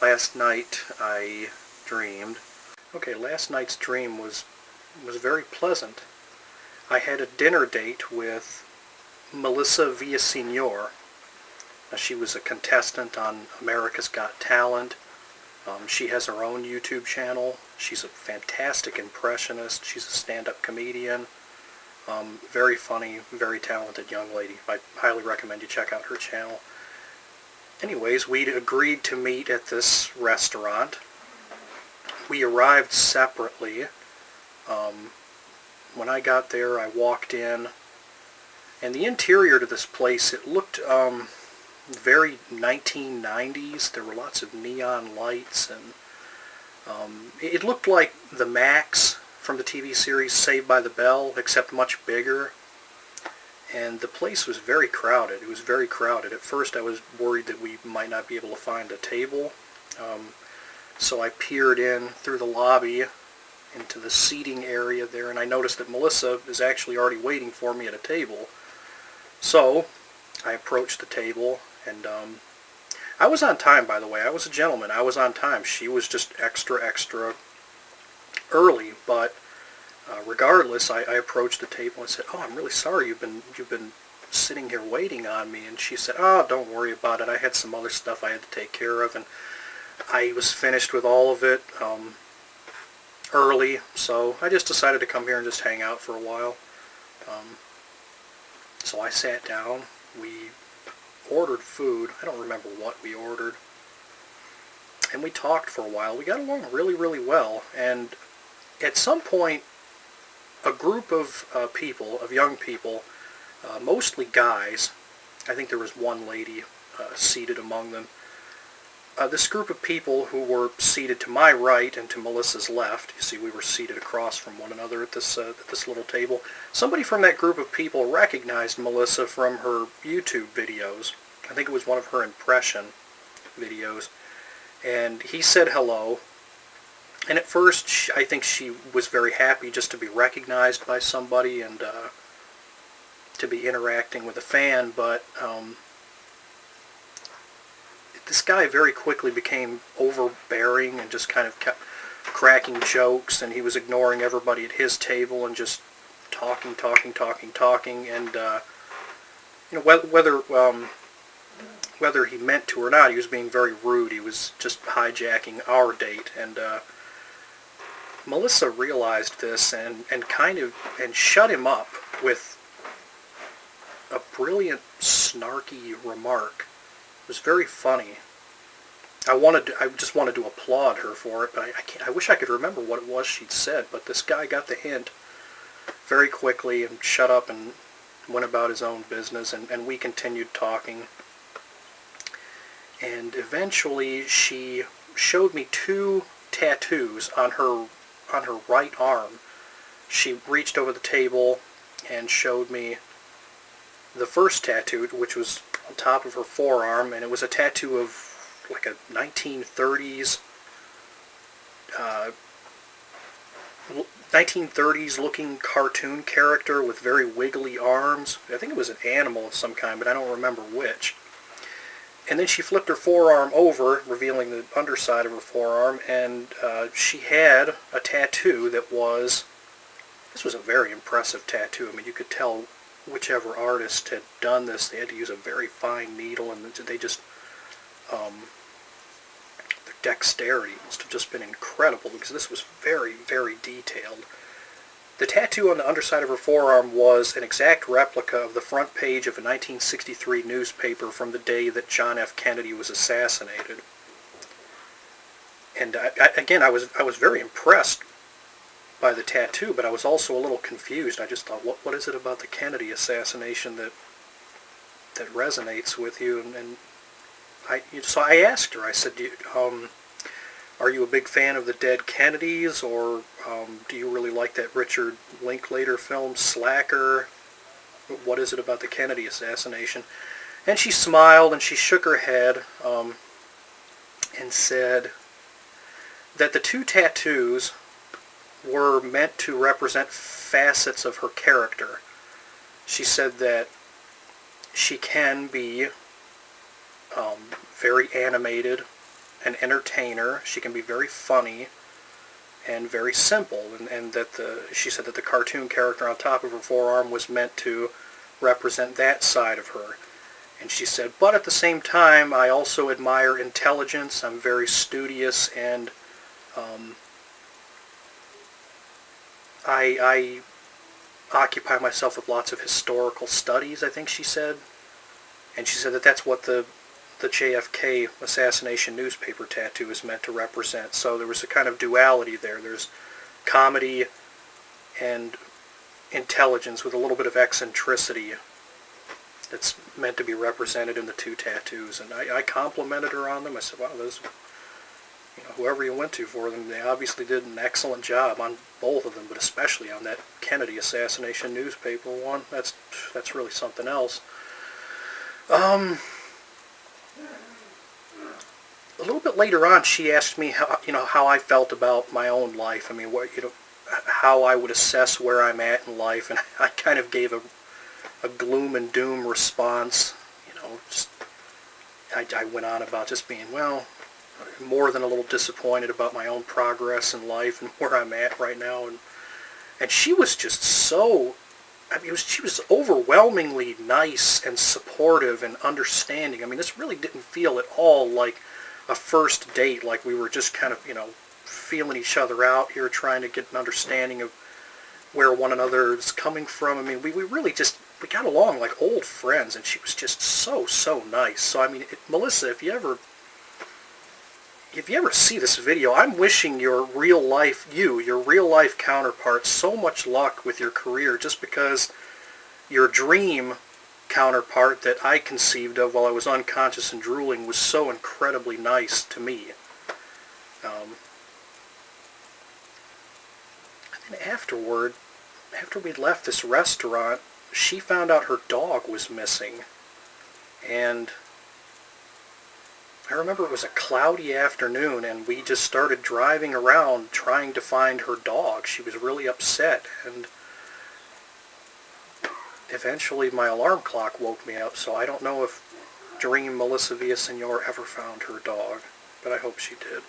Last night I dreamed. Okay, last night's dream was very pleasant. I had a dinner date with Melissa Villasenor. She was a contestant on America's Got Talent. She has her own YouTube channel. She's a fantastic impressionist. She's a stand-up comedian. Very funny, very talented young lady. I highly recommend you check out her channel. Anyways, we'd agreed to meet at this restaurant. We arrived separately. When I got there, I walked in, and the interior to this place, it looked very 1990s. There were lots of neon lights, and it looked like the Max from the TV series Saved by the Bell, except much bigger. And the place was very crowded. It was very crowded. At first I was worried that we might not be able to find a table. So I peered in through the lobby into the seating area there, and I noticed that Melissa is actually already waiting for me at a table. So I approached the table, and I was on time, by the way. I was a gentleman. I was on time. She was just extra early, but regardless, I approached the table and said, "Oh, I'm really sorry you've been sitting here waiting on me." And she said, "Oh, don't worry about it. I had some other stuff I had to take care of, and I was finished with all of it early, so I just decided to come here and just hang out for a while." So I sat down. We ordered food. I don't remember what we ordered. And we talked for a while. We got along really, really well. And at some point, a group of young people, mostly guys, I think there was one lady seated among them. This group of people who were seated to my right and to Melissa's left, you see we were seated across from one another at this little table. Somebody from that group of people recognized Melissa from her YouTube videos. I think it was one of her impression videos. And he said hello. And at first, I think she was very happy just to be recognized by somebody and to be interacting with a fan, but this guy very quickly became overbearing and just kind of kept cracking jokes, and he was ignoring everybody at his table and just talking, and whether he meant to or not, he was being very rude. He was just hijacking our date, and Melissa realized this and shut him up with a brilliant, snarky remark. It was very funny. I just wanted to applaud her for it, but I wish I could remember what it was she'd said. But this guy got the hint very quickly and shut up and went about his own business, and we continued talking. And eventually she showed me two tattoos on her right arm. She reached over the table and showed me the first tattoo, which was on top of her forearm, and it was a tattoo of like a 1930s looking cartoon character with very wiggly arms. I think it was an animal of some kind, but I don't remember which. And then she flipped her forearm over, revealing the underside of her forearm, and she had a tattoo that was, this was a very impressive tattoo. I mean, you could tell whichever artist had done this, they had to use a very fine needle, and they just, their dexterity must have just been incredible, because this was very, very detailed. The tattoo on the underside of her forearm was an exact replica of the front page of a 1963 newspaper from the day that John F. Kennedy was assassinated. And I was very impressed by the tattoo, but I was also a little confused. I just thought, what is it about the Kennedy assassination that resonates with you? So I asked her. I said, are you a big fan of the dead Kennedys, or do you really like that Richard Linklater film, Slacker? What is it about the Kennedy assassination? And she smiled and she shook her head and said that the two tattoos were meant to represent facets of her character. She said that she can be very animated an entertainer. She can be very funny and very simple, and that she said that the cartoon character on top of her forearm was meant to represent that side of her. And she said, but at the same time, I also admire intelligence. I'm very studious, and I occupy myself with lots of historical studies, I think she said. And she said that that's what the JFK assassination newspaper tattoo is meant to represent. So there was a kind of duality there. There's comedy and intelligence with a little bit of eccentricity that's meant to be represented in the two tattoos. And I complimented her on them. I said, wow, those, whoever you went to for them, they obviously did an excellent job on both of them, but especially on that Kennedy assassination newspaper one. That's really something else. A little bit later on, she asked me how I felt about my own life. I mean, how I would assess where I'm at in life, and I kind of gave a gloom and doom response. I went on about just being, more than a little disappointed about my own progress in life and where I'm at right now, and she was just so. She was overwhelmingly nice and supportive and understanding. I mean, this really didn't feel at all like a first date, like we were just kind of, feeling each other out here, trying to get an understanding of where one another is coming from. I mean, we really just, we got along like old friends, and she was just so nice. So, I mean, Melissa, if you ever see this video, I'm wishing your real life counterpart so much luck with your career, just because your dream counterpart that I conceived of while I was unconscious and drooling was so incredibly nice to me. And then after we left this restaurant, she found out her dog was missing. And I remember it was a cloudy afternoon, and we just started driving around trying to find her dog. She was really upset, and eventually my alarm clock woke me up, so I don't know if Dream Melissa Villasenor ever found her dog, but I hope she did.